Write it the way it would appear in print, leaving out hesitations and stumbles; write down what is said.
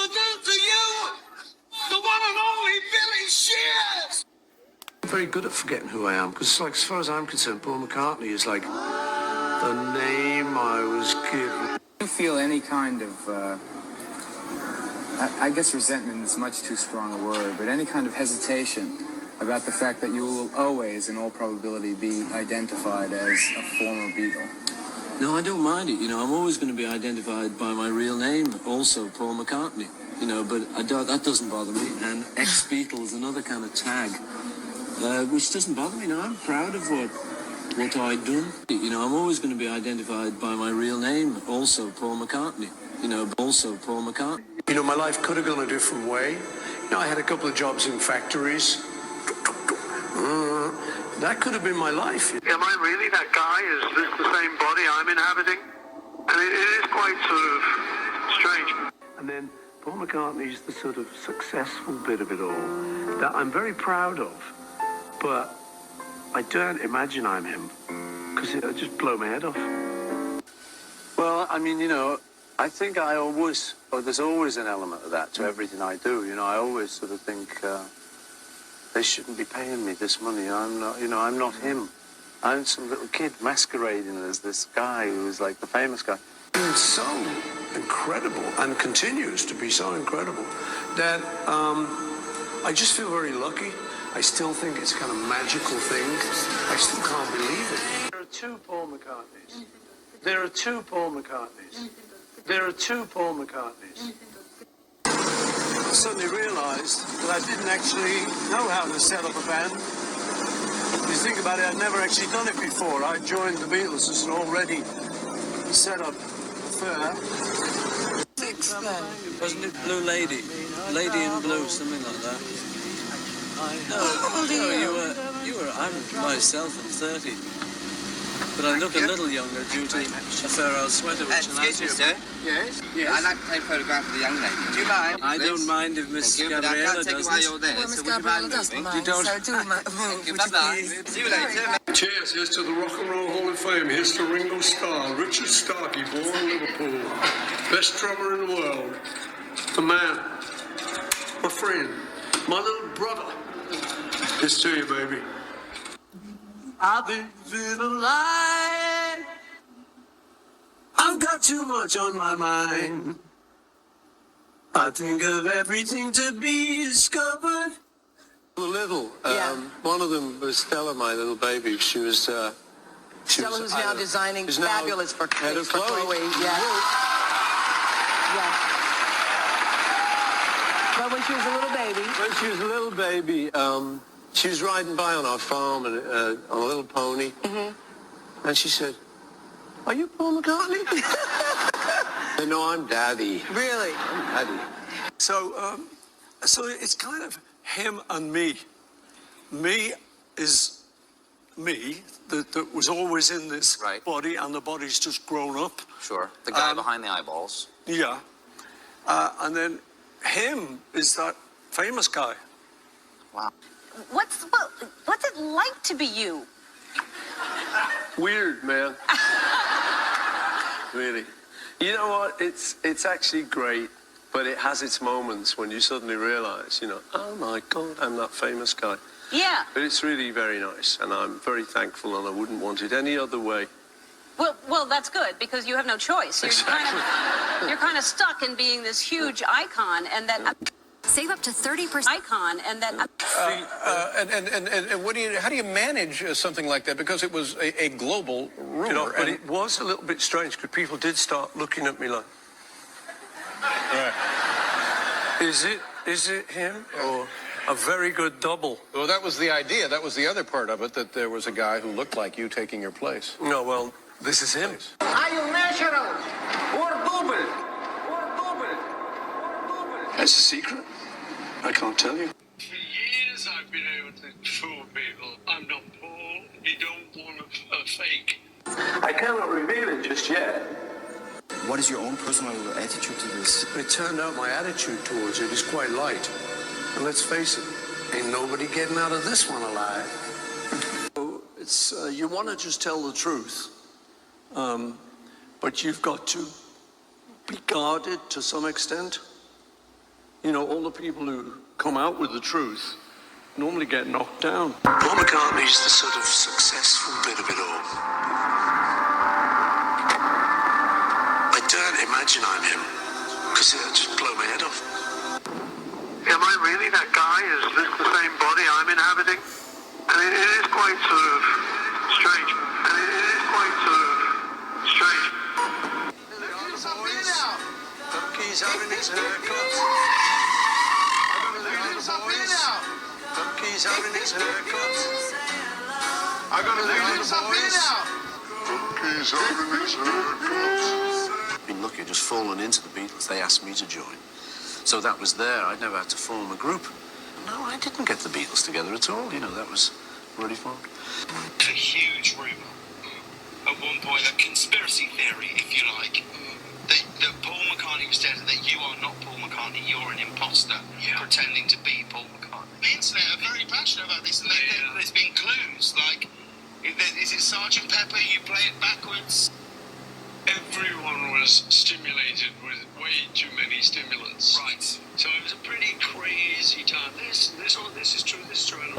introduce to you the one and only Billy Shears. I'm very good at forgetting who I am, because like, as far as I'm concerned, Paul McCartney is like the name I was given. Do you feel any kind of, I guess resentment is much too strong a word, but any kind of hesitation about the fact that you will always, in all probability, be identified as a former Beatle? No, I don't mind it. You know, I'm always going to be identified by my real name, also Paul McCartney. You know, but that doesn't bother me. And ex-Beatle is another kind of tag, which doesn't bother me. No, I'm proud of what I've done. You know, I'm always going to be identified by my real name, also Paul McCartney. You know, also Paul McCartney. You know, my life could have gone a different way. You know, I had a couple of jobs in factories. That could have been my life. Am I really that guy? Is this the same body I'm inhabiting? And it is quite sort of strange. And then Paul McCartney's the sort of successful bit of it all that I'm very proud of, but I don't imagine I'm him, because it'll just blow my head off. Well, I mean, you know, I think there's always an element of that to everything I do. You know, I always sort of think, they shouldn't be paying me this money. I'm not him. I'm some little kid masquerading as this guy who's like the famous guy. It's so incredible and continues to be so incredible that I just feel very lucky. I still think it's a kind of magical thing. I still can't believe it. There are two Paul McCartneys. There are two Paul McCartneys. There are two Paul McCartneys. I suddenly realised that I didn't actually know how to set up a band. You think about it, I'd never actually done it before. I joined the Beatles as an already set up affair. Six then. Wasn't it Blue Lady? Lady in Blue, something like that. I'm myself, I'm 30. But I look a little younger due to a Pharaoh sweater, which excuse me, sir. Yes? I'd like to take a photograph of the young lady. Do you mind? I don't mind if Miss Gabriella does it while you're there. Well, Miss So would you Gabriella mind doesn't moving? mind, You don't- so do Thank you. Bye-bye. See you later. Cheers, here's to the Rock and Roll Hall of Fame. Here's to Ringo Starr, Richard Starkey, born in Liverpool. Best drummer in the world. The man. My friend. My little brother. Here's to you, baby. I've been feeling alive. I've got too much on my mind. I think of everything to be discovered. One of them was Stella, my little baby. Shella's Who's now designing is now fabulous for head of Chloe. Yeah. Yeah. But when she was a little baby. When she was a little baby, she was riding by on our farm and, on a little pony. Mm-hmm. And she said, "Are you Paul McCartney?" I said, "No, I'm Daddy." Really? I'm Daddy. So it's kind of him and me. Me is me that was always in this Right. body, and the body's just grown up. Sure. The guy behind the eyeballs. Yeah. And then him is that famous guy. Wow. What's it like to be you? Weird, man. Really. You know what? It's actually great, but it has its moments when you suddenly realise, you know, oh my God, I'm that famous guy. Yeah. But it's really very nice, and I'm very thankful, and I wouldn't want it any other way. Well, that's good because you have no choice. You're kind of stuck in being this huge icon, and that save up to 30% icon, and that. And what how do you manage something like that? Because it was a global rumor. You know, but it was a little bit strange because people did start looking at me like, is it him or a very good double? Well, that was the idea. That was the other part of it, that there was a guy who looked like you taking your place. No, well, this is him. Are you natural or double? That's a secret. I can't tell you. For years I've been able to fool people. I'm not Paul. He don't want a fake. I cannot reveal it just yet. What is your own personal attitude to this? It turned out my attitude towards it is quite light. And let's face it, ain't nobody getting out of this one alive. It's you want to just tell the truth, but you've got to be guarded to some extent. You know, all the people who come out with the truth normally get knocked down. Paul McCartney's the sort of successful bit of it all. I don't imagine I'm him, because it'll just blow my head off. Am I really that guy? Is this the same body I'm inhabiting? And it is quite sort of strange. And it is quite sort of strange. Bucky's having his haircut. Bucky's having his haircut. I'm gonna lose this up here now. Bucky's having his haircut. Been lucky, just fallen into the Beatles. They asked me to join. So that was there. I'd never had to form a group. No, I didn't get the Beatles together at all. You know, that was already formed. A huge rumour at one point, a conspiracy theory, if you like, that Paul McCartney was dead and that you are not Paul McCartney, you're an imposter pretending to be Paul McCartney. The internet are very passionate about this, and there's been clues, like, is it Sgt. Pepper, you play it backwards? Everyone was stimulated with way too many stimulants. Right. So it was a pretty crazy time. This is true, this is true. And